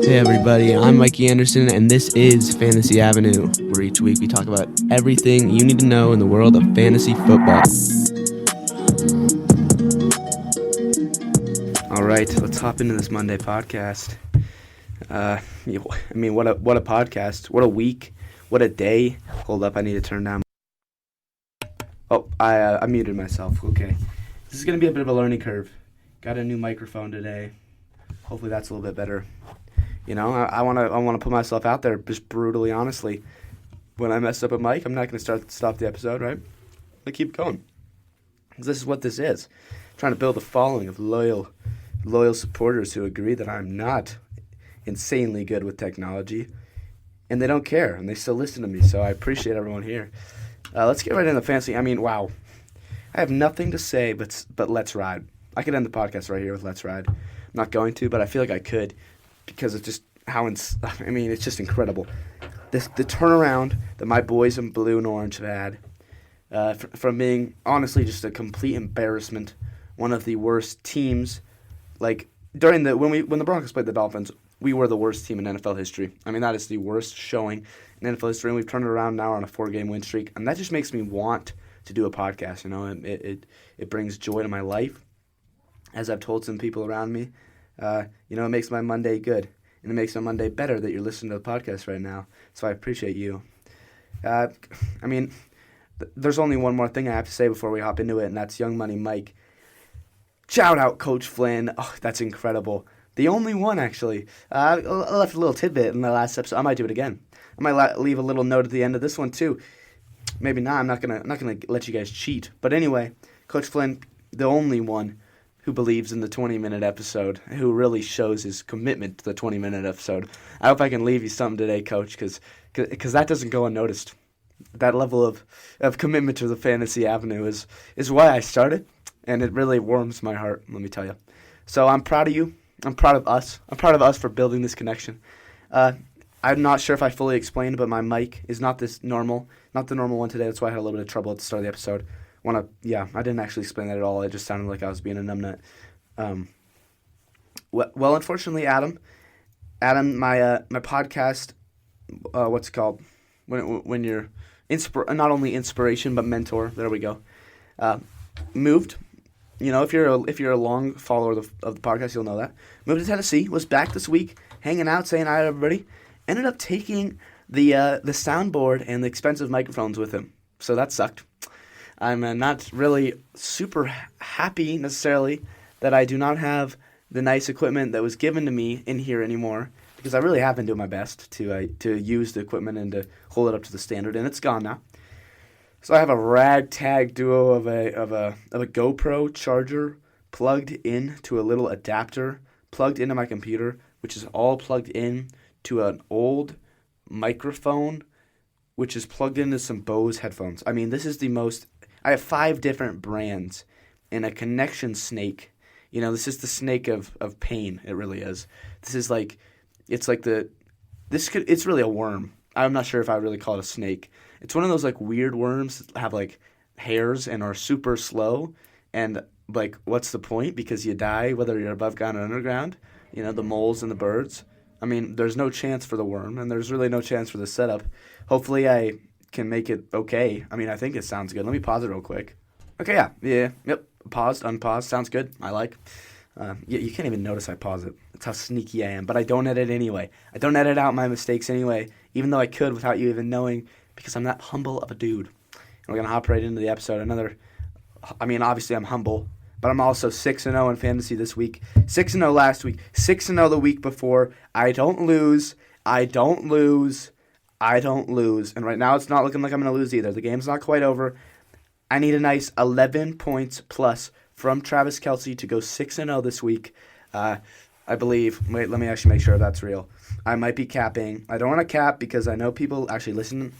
Hey everybody, I'm Mikey Andersen, and this is Fantasy Avenue, where each week we talk about everything you need to know in the world of fantasy football. All right, let's hop into this Monday podcast. What a podcast! What a week! What a day! Hold up, I need to turn down. Oh, I muted myself. Okay, this is gonna be a bit of a learning curve. Got a new microphone today. Hopefully that's a little bit better. You know, I wanna put myself out there just brutally honestly. When I mess up a mic, I'm not gonna stop the episode, right? I keep going. This is what this is. I'm trying to build a following of loyal supporters who agree that I'm not insanely good with technology, and they don't care, and they still listen to me. So I appreciate everyone here. Let's get right into fantasy. I mean, wow, I have nothing to say but let's ride. I could end the podcast right here with let's ride. I'm not going to, but I feel like I could. Because it's just it's just incredible. The turnaround that my boys in blue and orange have had from being honestly just a complete embarrassment, one of the worst teams. Like when the Broncos played the Dolphins, we were the worst team in NFL history. I mean, that is the worst showing in NFL history, and we've turned it around now on a 4-game win streak, and that just makes me want to do a podcast. You know, it brings joy to my life, as I've told some people around me. It makes my Monday good, and it makes my Monday better that you're listening to the podcast right now. So I appreciate you. There's only one more thing I have to say before we hop into it, and that's Young Money Mike. Shout out Coach Flynn. Oh, that's incredible. The only one, actually. I left a little tidbit in the last episode. I might do it again. I might leave a little note at the end of this one too. Maybe not. I'm not gonna let you guys cheat. But anyway, Coach Flynn, the only one who believes in the 20-minute episode, who really shows his commitment to the 20-minute episode. I hope I can leave you something today, Coach, because that doesn't go unnoticed. That level of commitment to the Fantasy Avenue is why I started, and it really warms my heart, let me tell you. So I'm proud of you. I'm proud of us. I'm proud of us for building this connection. I'm not sure if I fully explained, but my mic is not the normal one today. That's why I had a little bit of trouble at the start of the episode. I didn't actually explain that at all. It just sounded like I was being a numbnut. Well, unfortunately, Adam, my podcast, what's it called? When you're not only inspiration but mentor. There we go. Moved. You know, if you're a long follower of the podcast, you'll know that. Moved to Tennessee. Was back this week, hanging out, saying hi to everybody. Ended up taking the soundboard and the expensive microphones with him. So that sucked. I'm not really super happy necessarily that I do not have the nice equipment that was given to me in here anymore, because I really have been doing my best to use the equipment and to hold it up to the standard, and it's gone now. So I have a ragtag duo of a GoPro charger plugged in to a little adapter plugged into my computer, which is all plugged in to an old microphone, which is plugged into some Bose headphones. I mean, this is the most. I have 5 different brands and a connection snake. You know, this is the snake of pain. It really is. It's really a worm. I'm not sure if I really call it a snake. It's one of those like weird worms that have like hairs and are super slow. And like, what's the point? Because you die whether you're above ground or underground. You know, the moles and the birds. I mean, there's no chance for the worm, and there's really no chance for the setup. Hopefully I can make it okay. I mean, I think it sounds good. Let me pause it real quick. Okay, yep. Paused, unpaused, sounds good. I like. You can't even notice I pause it. That's how sneaky I am. But I don't edit anyway. I don't edit out my mistakes anyway, even though I could without you even knowing, because I'm that humble of a dude. And we're gonna hop right into the episode. Obviously I'm humble, but I'm also 6-0 in fantasy this week. 6-0 last week. 6-0 the week before. I don't lose. And right now it's not looking like I'm going to lose either. The game's not quite over. I need a nice 11 points plus from Travis Kelce to go 6-0 this week. I believe. Wait, let me actually make sure that's real. I might be capping. I don't want to cap because I know people actually listen.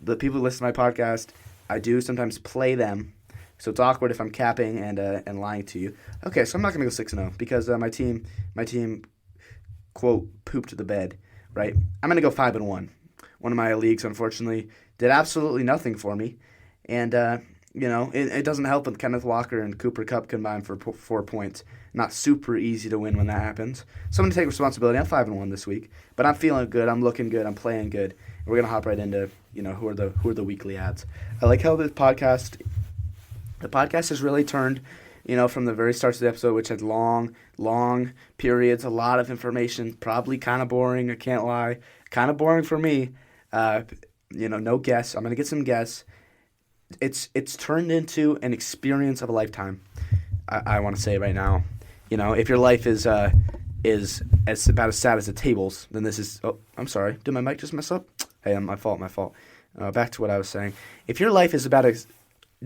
The people who listen to my podcast, I do sometimes play them. So it's awkward if I'm capping and lying to you. Okay, so I'm not going to go 6-0 because my team, quote, pooped the bed, right? I'm going to go 5-1. One of my leagues, unfortunately, did absolutely nothing for me. And It doesn't help when Kenneth Walker and Cooper Kupp combined for 4 points. Not super easy to win when that happens. So I'm going to take responsibility. I'm 5-1 this week, but I'm feeling good. I'm looking good. I'm playing good. And we're going to hop right into, who are the weekly ads. I like how the podcast has really turned, from the very start of the episode, which had long periods, a lot of information, probably kind of boring, I can't lie. Kind of boring for me. No guests. I'm going to get some guests. It's turned into an experience of a lifetime. I want to say right now, if your life is as about as sad as the tables, then this is. Oh, I'm sorry. Did my mic just mess up? Hey, my fault. Back to what I was saying. If your life is about as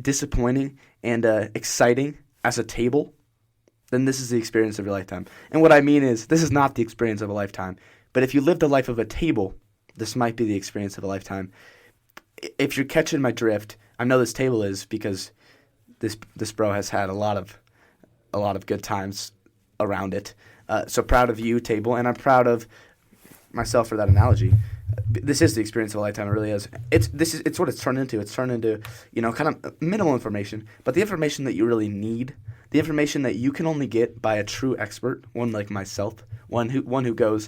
disappointing and exciting as a table, then this is the experience of your lifetime. And what I mean is, this is not the experience of a lifetime. But if you lived the life of a table, this might be the experience of a lifetime. If you're catching my drift, I know this table is because this bro has had a lot of good times around it. So proud of you, table, and I'm proud of myself for that analogy. This is the experience of a lifetime. It really is. It's what it's turned into. It's turned into kind of minimal information, but the information that you really need, the information that you can only get by a true expert, one like myself, one who goes.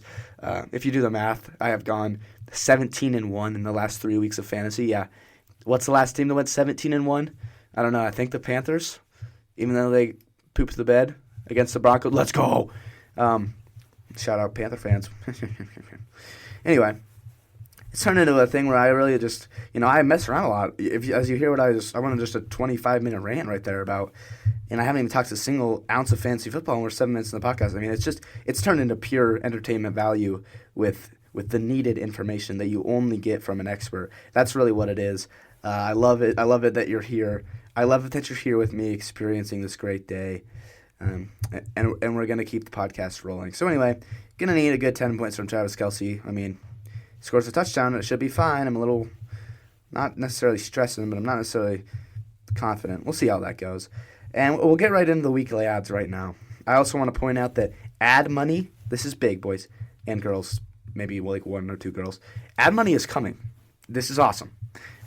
If you do the math, I have gone 17-1 in the last 3 weeks of fantasy. Yeah, what's the last team that went 17-1? I don't know. I think the Panthers, even though they pooped the bed against the Broncos. Let's go. Shout out Panther fans. Anyway, it's turned into a thing where I really just, I mess around a lot. As you hear what I went on just a 25-minute rant right there about, and I haven't even talked a single ounce of fantasy football, and we're 7 minutes in the podcast. I mean, it's turned into pure entertainment value with the needed information that you only get from an expert. That's really what it is. I love it. I love it that you're here. I love it that you're here with me experiencing this great day. And we're going to keep the podcast rolling. So anyway, going to need a good 10 points from Travis Kelce. I mean, he scores a touchdown, and it should be fine. I'm a little, not necessarily stressing, but I'm not necessarily confident. We'll see how that goes. And we'll get right into the weekly ads right now. I also want to point out that ad money, this is big, boys and girls, maybe like 1 or 2 girls. Ad money is coming. This is awesome.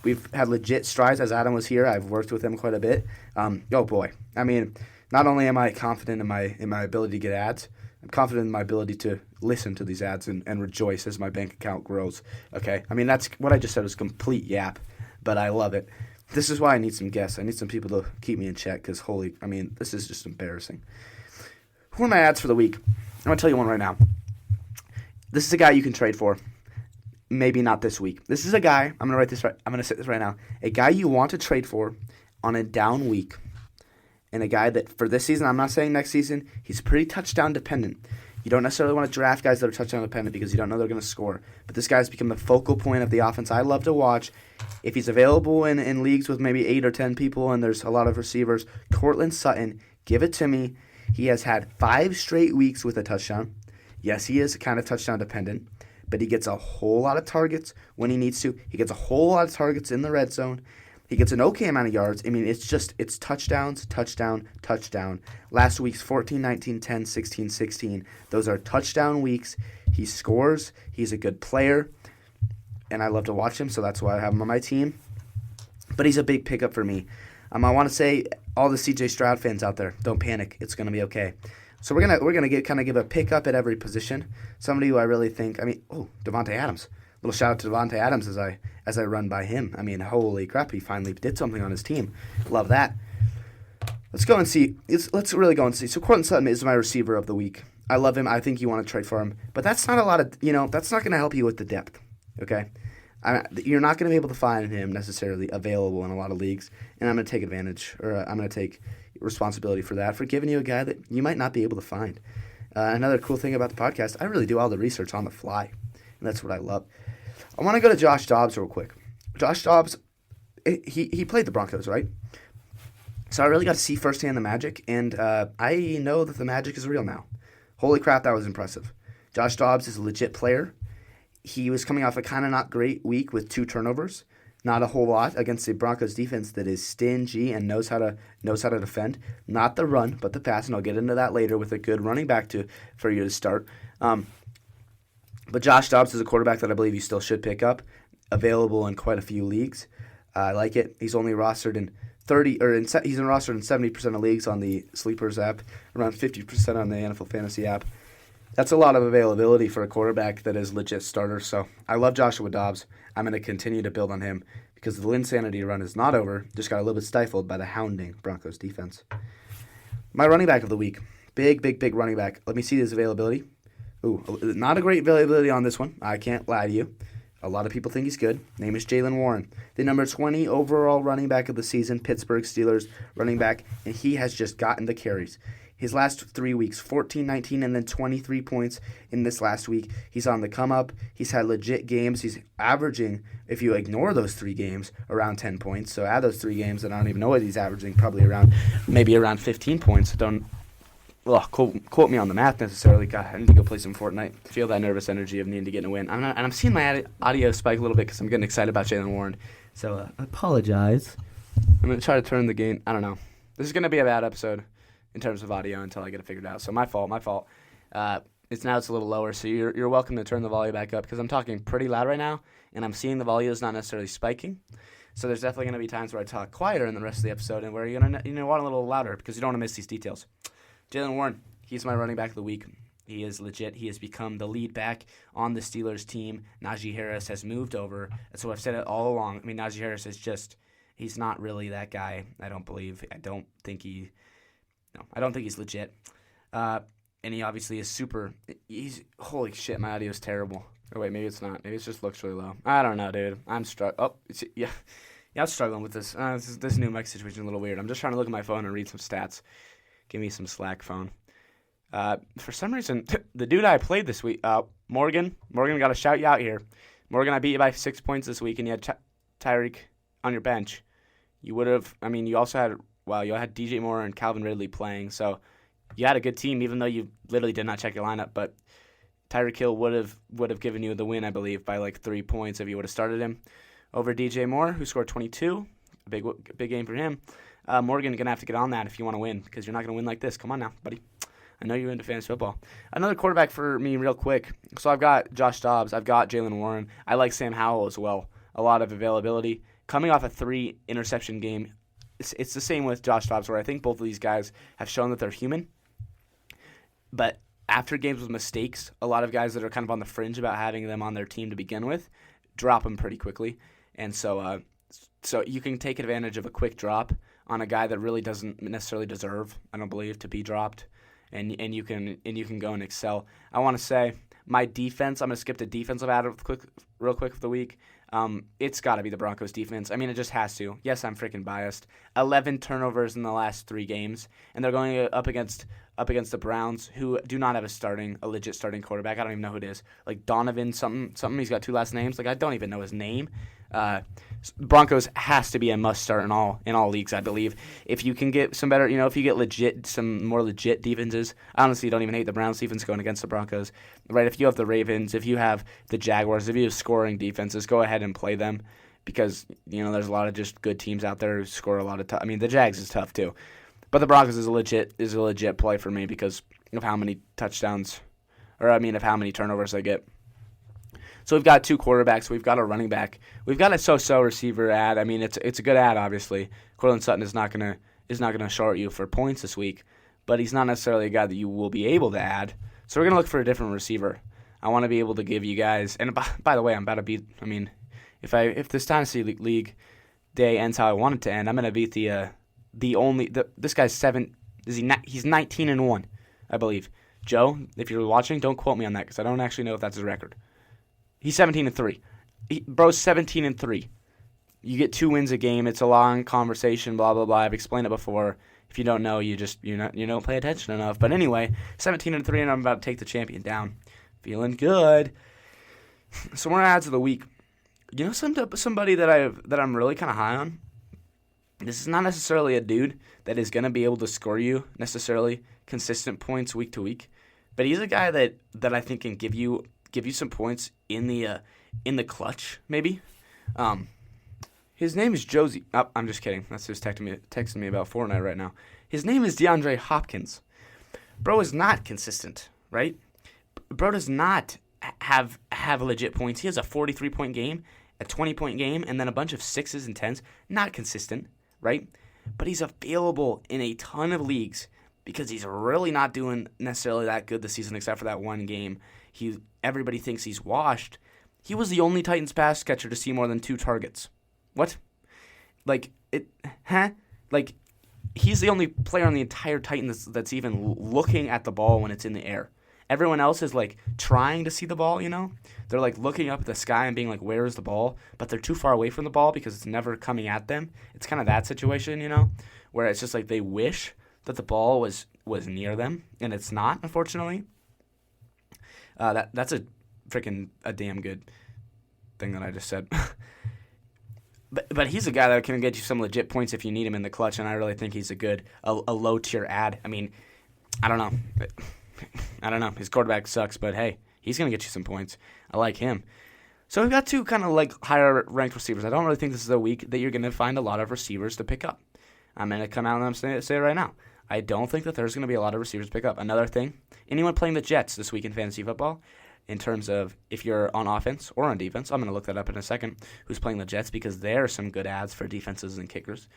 We've had legit strides as Adam was here. I've worked with him quite a bit. Oh boy. I mean, not only am I confident in my ability to get ads, I'm confident in my ability to listen to these ads and rejoice as my bank account grows. Okay? I mean, that's what I just said was complete yap, but I love it. This is why I need some guests. I need some people to keep me in check because this is just embarrassing. Who are my ads for the week? I'm going to tell you one right now. This is a guy you can trade for. Maybe not this week. This is a guy, I'm going to say this right now. A guy you want to trade for on a down week. And a guy that for this season, I'm not saying next season, he's pretty touchdown dependent. You don't necessarily want to draft guys that are touchdown dependent because you don't know they're going to score. But this guy's become the focal point of the offense I love to watch. If he's available in leagues with maybe 8 or 10 people and there's a lot of receivers, Courtland Sutton, give it to me. He has had 5 straight weeks with a touchdown. Yes, he is kind of touchdown dependent, but he gets a whole lot of targets when he needs to. He gets a whole lot of targets in the red zone. He gets an okay amount of yards. I mean, it's touchdowns, touchdown, touchdown. Last week's 14, 19, 10, 16, 16. Those are touchdown weeks. He scores. He's a good player, and I love to watch him, so that's why I have him on my team. But he's a big pickup for me. I want to say, all the C.J. Stroud fans out there, don't panic. It's going to be okay. So we're gonna give a pickup at every position. Somebody who I really think. Devontae Adams. Little shout out to Devontae Adams as I run by him. I mean, holy crap, he finally did something on his team. Love that. Let's go and see. Let's really go and see. So Courtland Sutton is my receiver of the week. I love him. I think you want to trade for him, but that's not a lot of. That's not going to help you with the depth. Okay. You're not going to be able to find him necessarily available in a lot of leagues, and I'm going to take advantage, or I'm going to take responsibility for that, for giving you a guy that you might not be able to find. Another cool thing about the podcast, I really do all the research on the fly, and that's what I love. I want to go to Josh Dobbs real quick. Josh Dobbs, he played the Broncos, right? So I really got to see firsthand the magic, and I know that the magic is real now. Holy crap, that was impressive. Josh Dobbs is a legit player. He was coming off a kind of not great week with 2 turnovers. Not a whole lot against the Broncos defense that is stingy and knows how to defend. Not the run, but the pass, and I'll get into that later with a good running back for you to start. But Josh Dobbs is a quarterback that I believe you still should pick up. Available in quite a few leagues. I like it. He's only rostered in he's in rostered in 70% of leagues on the Sleepers app, around 50% on the NFL Fantasy app. That's a lot of availability for a quarterback that is legit starter. So I love Joshua Dobbs. I'm going to continue to build on him because the Linsanity run is not over. Just got a little bit stifled by the hounding Broncos defense. My running back of the week. Big running back. Let me see his availability. Ooh, not a great availability on this one. I can't lie to you. A lot of people think he's good. Name is Jaylen Warren. The number 20 overall running back of the season, Pittsburgh Steelers running back, and he has just gotten the carries. His last 3 weeks, 14, 19, and then 23 points in this last week. He's on the come up. He's had legit games. He's averaging, if you ignore those 3 games, around 10 points. So add those 3 games, and I don't even know what he's averaging, probably around 15 points. Quote me on the math necessarily. God, I need to go play some Fortnite. Feel that nervous energy of needing to get a win. I'm seeing my audio spike a little bit because I'm getting excited about Jaylen Warren. So I apologize. I'm going to try to turn the gain. I don't know. This is going to be a bad episode in terms of audio until I get it figured out. So my fault. It's a little lower, so you're welcome to turn the volume back up because I'm talking pretty loud right now, and I'm seeing the volume is not necessarily spiking. So there's definitely going to be times where I talk quieter in the rest of the episode and where you're going to want a little louder because you don't want to miss these details. Jaylen Warren, he's my running back of the week. He is legit. He has become the lead back on the Steelers team. Najee Harris has moved over. So I've said it all along. I mean, Najee Harris is he's not really that guy, I don't believe. I don't think he's legit. And he obviously is holy shit, my audio is terrible. Oh, wait, maybe it's not. Maybe it just looks really low. I don't know, dude. I'm I'm struggling with this. This new mic situation is a little weird. I'm just trying to look at my phone and read some stats. Give me some slack, phone. For some reason, the dude I played this week, Morgan, got to shout you out here. Morgan, I beat you by 6 points this week, and you had Tyreek on your bench. You also had DJ Moore and Calvin Ridley playing, so you had a good team, even though you literally did not check your lineup. But Tyreek Hill would have given you the win, I believe, by like 3 points if you would have started him over DJ Moore, who scored 22. Big game for him. Morgan, going to have to get on that if you want to win because you're not going to win like this. Come on now, buddy. I know you're into fantasy football. Another quarterback for me real quick. So I've got Josh Dobbs. I've got Jaylen Warren. I like Sam Howell as well. A lot of availability. Coming off a 3-interception game, it's the same with Josh Dobbs where I think both of these guys have shown that they're human. But after games with mistakes, a lot of guys that are kind of on the fringe about having them on their team to begin with drop them pretty quickly. And so you can take advantage of a quick drop on a guy that really doesn't necessarily deserve, I don't believe, to be dropped, and you can go and excel. I want to say my defense. I'm going to skip the defensive ad real quick of the week. It's got to be the Broncos defense. I mean, it just has to. Yes, I'm freaking biased. 11 turnovers in the last 3 games, and they're going up against the Browns, who do not have a legit starting quarterback. I don't even know who it is. Like Donovan something. He's got 2 last names. Like I don't even know his name. Broncos has to be a must start in all leagues, I believe. If you can get some better, if you get some more legit defenses. I honestly don't even hate the Browns defense going against the Broncos. Right? If you have the Ravens, if you have the Jaguars, if you have scoring defenses, go ahead and play them because there's a lot of just good teams out there who score a lot of. I mean, the Jags is tough too, but the Broncos is a legit play for me because of how many touchdowns, of how many turnovers they get. So we've got 2 quarterbacks. We've got a running back. We've got a so-so receiver ad. I mean, it's a good ad, obviously. Courtland Sutton is not gonna short you for points this week, but he's not necessarily a guy that you will be able to add. So we're gonna look for a different receiver. I want to be able to give you guys. And by the way, I'm about to beat. I mean, if this Dynasty League day ends how I want it to end, I'm gonna beat this guy's 7. He's 19-1, I believe. Joe, if you're watching, don't quote me on that because I don't actually know if that's his record. He's 17-3. Bro's 17-3. You get 2 wins a game. It's a long conversation. Blah blah blah. I've explained it before. If you don't know, you don't pay attention enough. But anyway, 17-3, and I'm about to take the champion down. Feeling good. So more ads of the week. Somebody that I'm really kind of high on. This is not necessarily a dude that is going to be able to score you necessarily consistent points week to week, but he's a guy that I think can give you some points in the clutch, maybe. His name is Josie. Oh, I'm just kidding. That's just texting me about Fortnite right now. His name is DeAndre Hopkins. Bro is not consistent, right? Bro does not have legit points. He has a 43-point game, a 20-point game, and then a bunch of 6s and 10s. Not consistent, right? but he's available in a ton of leagues because he's really not doing necessarily that good this season except for that one game. Everybody thinks he's washed. He was the only Titans pass catcher to see more than 2 targets. What? He's the only player on the entire Titans that's even looking at the ball when it's in the air. Everyone else is, trying to see the ball, They're, looking up at the sky and being like, where is the ball? But they're too far away from the ball because it's never coming at them. It's kind of that situation, where it's just they wish that the ball was near them, and it's not, unfortunately. That's a damn good thing that I just said. But he's a guy that can get you some legit points if you need him in the clutch, and I really think he's a low-tier ad. I mean, I don't know. His quarterback sucks, but hey, he's going to get you some points. I like him. So we've got 2 kind of higher-ranked receivers. I don't really think this is a week that you're going to find a lot of receivers to pick up. I'm going to come out and I'm say it right now. I don't think that there's going to be a lot of receivers to pick up. Another thing, anyone playing the Jets this week in fantasy football, in terms of if you're on offense or on defense, I'm going to look that up in a second, who's playing the Jets, because there are some good ads for defenses and kickers.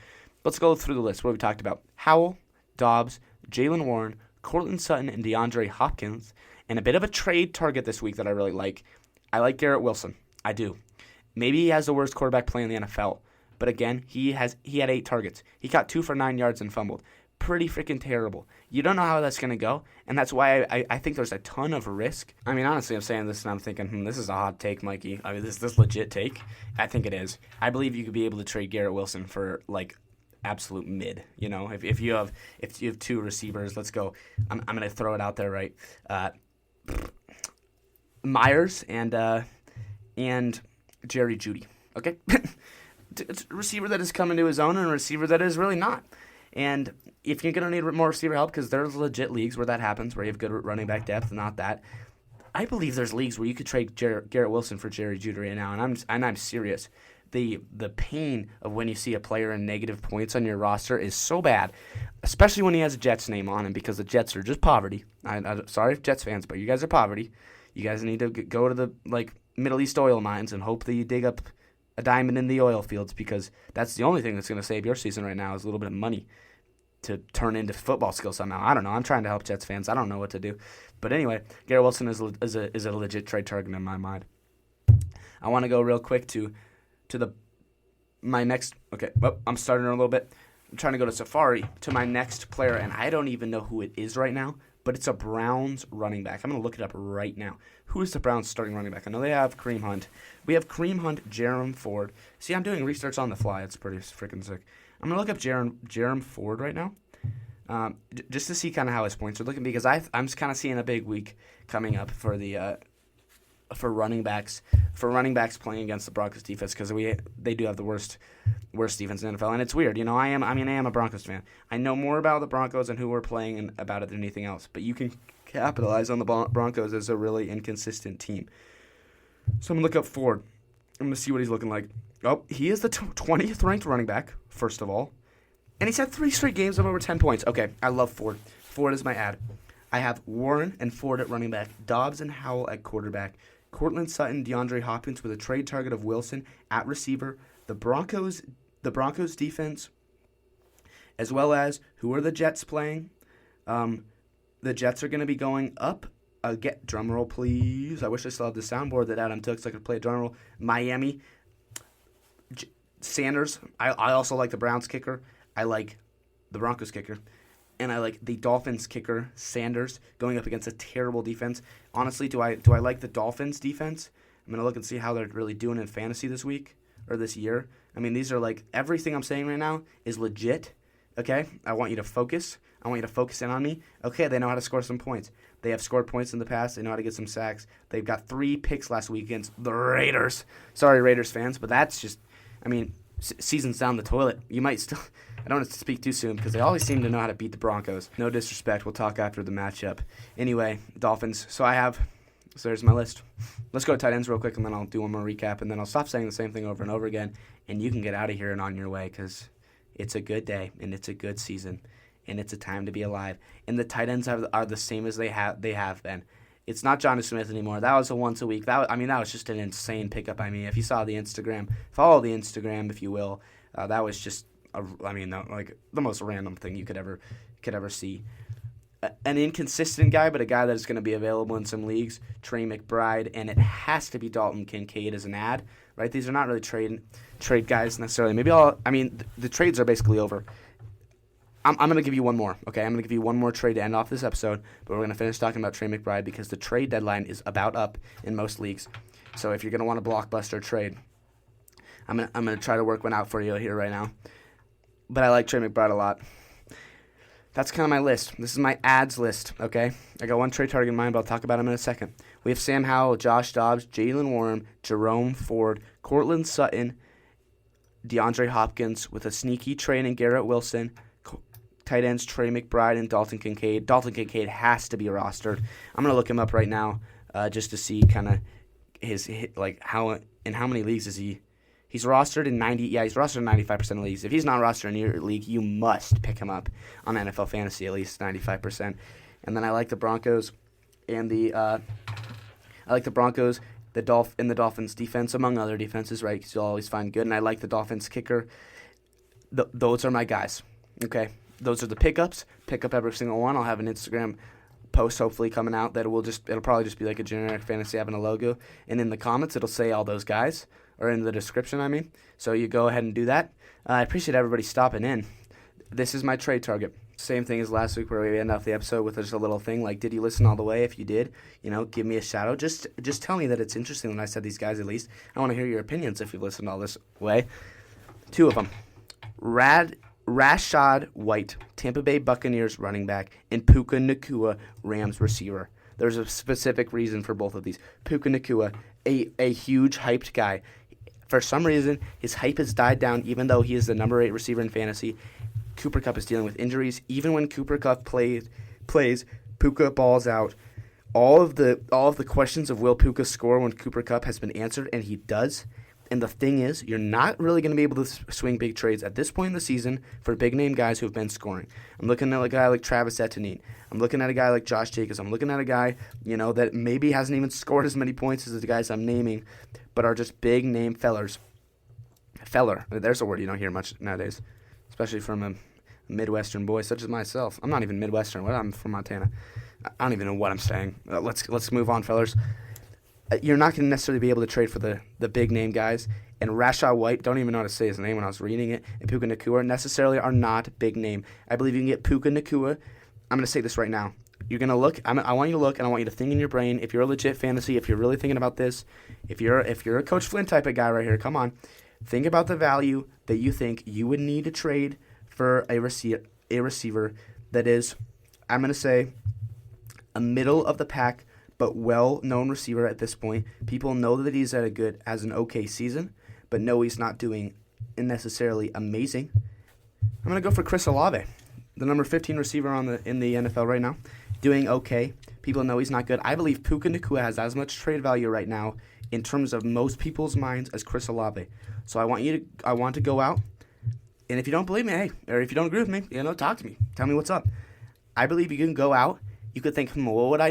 Let's go through the list. What have we talked about? Howell, Dobbs, Jalen Warren, Cortland Sutton, and DeAndre Hopkins. And a bit of a trade target this week that I really like. I like Garrett Wilson. I do. Maybe he has the worst quarterback play in the NFL. But again, he had 8 targets. He caught 2 for 9 yards and fumbled. Pretty freaking terrible. You don't know how that's going to go, and that's why I think there's a ton of risk. I mean, honestly, I'm saying this and I'm thinking, this is a hot take, Mikey. I mean, this legit take. I think it is. I believe you could be able to trade Garrett Wilson for, absolute mid. If you have 2 receivers, let's go. I'm going to throw it out there, right? Myers and Jerry Jeudy, okay? It's a receiver that is coming to his own and a receiver that is really not. And if you're going to need more receiver help, because there's legit leagues where that happens, where you have good running back depth, not that. I believe there's leagues where you could trade Garrett Wilson for Jerry Jeudy right now, and I'm serious. The pain of when you see a player in negative points on your roster is so bad, especially when he has a Jets name on him, because the Jets are just poverty. I'm sorry, Jets fans, but you guys are poverty. You guys need to go to the Middle East oil mines and hope that you dig up a diamond in the oil fields, because that's the only thing that's going to save your season right now is a little bit of money to turn into football skills somehow. I don't know. I'm trying to help Jets fans. I don't know what to do. But anyway, Garrett Wilson is a legit trade target in my mind. I want to go real quick to my next. Okay, well, I'm starting a little bit. I'm trying to go to Safari to my next player, and I don't even know who it is right now, but it's a Browns running back. I'm going to look it up right now. Who is the Browns starting running back? I know they have Kareem Hunt. We have Kareem Hunt, Jerem Ford. See, I'm doing research on the fly. It's pretty freaking sick. I'm going to look up Jerem Ford right now, just to see kind of how his points are looking, because I'm just kind of seeing a big week coming up for the for running backs playing against the Broncos defense, because they do have the worst defense in the NFL, and it's weird. I am a Broncos fan. I know more about the Broncos and who we're playing and about it than anything else, but you can capitalize on the Broncos as a really inconsistent team. So I'm going to look up Ford. I'm going to see what he's looking like. Oh, he is the 20th ranked running back, first of all. And he's had 3 straight games of over 10 points. Okay, I love Ford. Ford is my ad. I have Warren and Ford at running back, Dobbs and Howell at quarterback, Cortland Sutton, DeAndre Hopkins with a trade target of Wilson at receiver, the Broncos defense, as well as who are the Jets playing? The Jets are going to be going up. Get drum roll, please. I wish I still had the soundboard that Adam took so I could play a drum roll. Miami. Sanders. I also like the Browns kicker. I like the Broncos kicker. And I like the Dolphins kicker, Sanders, going up against a terrible defense. Honestly, do I like the Dolphins defense? I'm going to look and see how they're really doing in fantasy this week or this year. I mean, these are everything I'm saying right now is legit. Okay? I want you to focus. I want you to focus in on me. Okay, they know how to score some points. They have scored points in the past. They know how to get some sacks. They've got 3 picks last week against the Raiders. Sorry, Raiders fans, but that's just, season's down the toilet. You might still, I don't want to speak too soon because they always seem to know how to beat the Broncos. No disrespect. We'll talk after the matchup. Anyway, Dolphins. So there's my list. Let's go to tight ends real quick, and then I'll do one more recap, and then I'll stop saying the same thing over and over again, and you can get out of here and on your way because it's a good day, and it's a good season, and it's a time to be alive. And the tight ends are the same as they have been. It's not Johnny Smith anymore. That was a once a week. That was just an insane pickup by me. If you saw the Instagram, follow the Instagram, if you will. That was just like the most random thing you could ever see. An inconsistent guy, but a guy that is going to be available in some leagues, Trey McBride, and it has to be Dalton Kincaid as an ad, right? These are not really trade guys necessarily. The trades are basically over. I'm going to give you one more, okay? I'm going to give you one more trade to end off this episode, but we're going to finish talking about Trey McBride because the trade deadline is about up in most leagues. So if you're going to want a blockbuster trade, I'm going to try to work one out for you here right now. But I like Trey McBride a lot. That's kind of my list. This is my ads list, okay? I got one trade target in mind, but I'll talk about him in a second. We have Sam Howell, Josh Dobbs, Jalen Warren, Jerome Ford, Cortland Sutton, DeAndre Hopkins with a sneaky trade in Garrett Wilson, tight ends Trey McBride and Dalton Kincaid. Dalton Kincaid has to be rostered. I'm going to look him up right now just to see kind of his how many leagues is he. He's rostered in 90. Yeah, he's rostered in 95% of leagues. If he's not rostered in your league, you must pick him up on NFL Fantasy at least 95%. And then I like the Broncos and the Dolphins defense among other defenses, right? Because you'll always find good. And I like the Dolphins kicker. Those are my guys. Okay, those are the pickups. Pick up every single one. I'll have an Instagram post hopefully coming out that it'll probably just be like a generic fantasy having a logo, and in the comments it'll say all those guys, or in the description, so you go ahead and do that. I appreciate everybody stopping in. This is my trade target. Same thing as last week where we end off the episode with just a little thing like, did you listen all the way? If you did, give me a shout out. Just tell me that it's interesting when I said these guys. At least I want to hear your opinions if you've listened all this way. Two of them. Rashad White, Tampa Bay Buccaneers running back, and Puka Nacua, Rams receiver. There's a specific reason for both of these. Puka Nacua, a huge hyped guy. For some reason, his hype has died down even though he is the number 8 receiver in fantasy. Cooper Kupp is dealing with injuries. Even when Cooper Kupp plays, Puka balls out. All of the questions of will Puka score when Cooper Kupp has been answered, and he does. And the thing is, you're not really going to be able to swing big trades at this point in the season for big-name guys who have been scoring. I'm looking at a guy like Travis Etienne. I'm looking at a guy like Josh Jacobs. I'm looking at a guy, that maybe hasn't even scored as many points as the guys I'm naming, but are just big-name fellers. Feller. There's a word you don't hear much nowadays, especially from a Midwestern boy such as myself. I'm not even Midwestern. I'm from Montana. I don't even know what I'm saying. Let's move on, fellers. You're not going to necessarily be able to trade for the big-name guys. And Rashad White, don't even know how to say his name when I was reading it, and Puka Nacua necessarily are not big-name. I believe you can get Puka Nacua. I'm going to say this right now. You're going to look. I want you to look, and I want you to think in your brain. If you're a legit fantasy, if you're really thinking about this, if you're a Coach Flynn type of guy right here, come on. Think about the value that you think you would need to trade for a receiver that is, I'm going to say, a middle-of-the-pack but well-known receiver at this point. People know that he's has an okay season, but know he's not doing necessarily amazing. I'm going to go for Chris Olave, the number 15 receiver in the NFL right now, doing okay. People know he's not good. I believe Puka Nacua has as much trade value right now in terms of most people's minds as Chris Olave. So I want to go out, and if you don't believe me, hey, or if you don't agree with me, talk to me. Tell me what's up. I believe you can go out. You could think, what would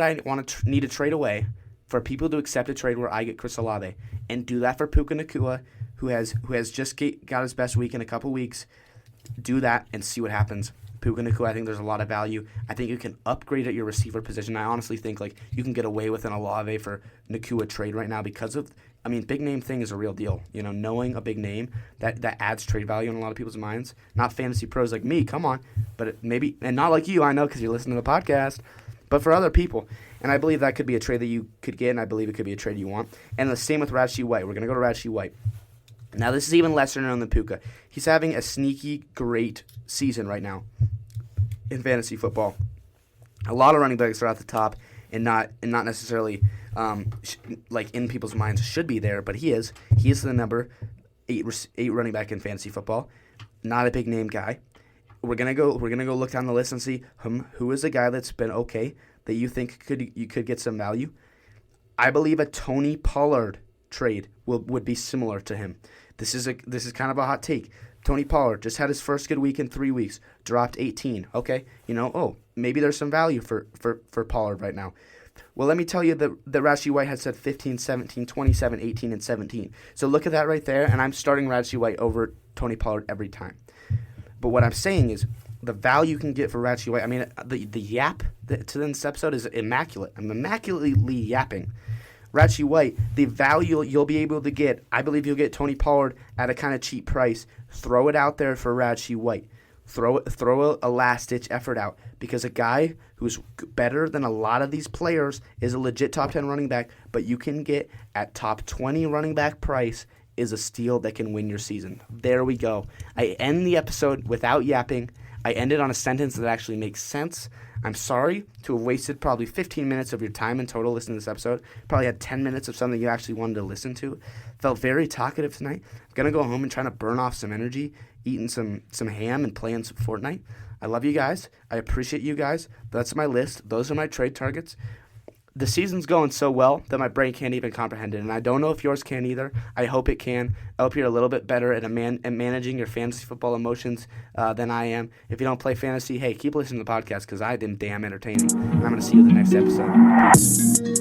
I want to need to trade away for people to accept a trade where I get Chris Olave, and do that for Puka Nacua, who has just got his best week in a couple weeks. Do that and see what happens. Puka Nacua, I think there's a lot of value. I think you can upgrade at your receiver position. I honestly think you can get away with an Olave for Nacua trade right now because of, big name thing is a real deal. Knowing a big name, that adds trade value in a lot of people's minds. Not fantasy pros like me, come on. But maybe, and not like you, I know, because you're listening to the podcast, but for other people. And I believe that could be a trade that you could get, and I believe it could be a trade you want. And the same with Rashee White. We're going to go to Rashee White. Now, this is even lesser known than Puka. He's having a sneaky great season right now in fantasy football. A lot of running backs are at the top and not necessarily in people's minds should be there, but he is. He is the number 8 running back in fantasy football. Not a big name guy. We're gonna go look down the list and see who is a guy that's been okay that you think you could get some value. I believe a Tony Pollard trade would be similar to him. This is kind of a hot take. Tony Pollard just had his first good week in 3 weeks, dropped 18. Okay, maybe there's some value for Pollard right now. Well, let me tell you that Rashee White has said 15, 17, 27, 18, and 17. So look at that right there, and I'm starting Rashee White over Tony Pollard every time. But what I'm saying is the value you can get for Ratchy White. I mean, the yap to this episode is immaculate. I'm immaculately yapping. Ratchy White, the value you'll be able to get, I believe you'll get Tony Pollard at a kind of cheap price. Throw it out there for Ratchy White. Throw a last-ditch effort out, because a guy who's better than a lot of these players is a legit top 10 running back, but you can get at top 20 running back price is a steal that can win your season. There we go. I end the episode without yapping. I ended on a sentence that actually makes sense. I'm sorry to have wasted probably 15 minutes of your time in total listening to this episode. Probably had 10 minutes of something you actually wanted to listen to. Felt very talkative tonight. I'm going to go home and try to burn off some energy, eating some ham and playing some Fortnite. I love you guys. I appreciate you guys. That's my list. Those are my trade targets. The season's going so well that my brain can't even comprehend it, and I don't know if yours can either. I hope it can. I hope you're a little bit better at managing your fantasy football emotions than I am. If you don't play fantasy, hey, keep listening to the podcast because I am damn entertaining, and I'm going to see you in the next episode. Peace.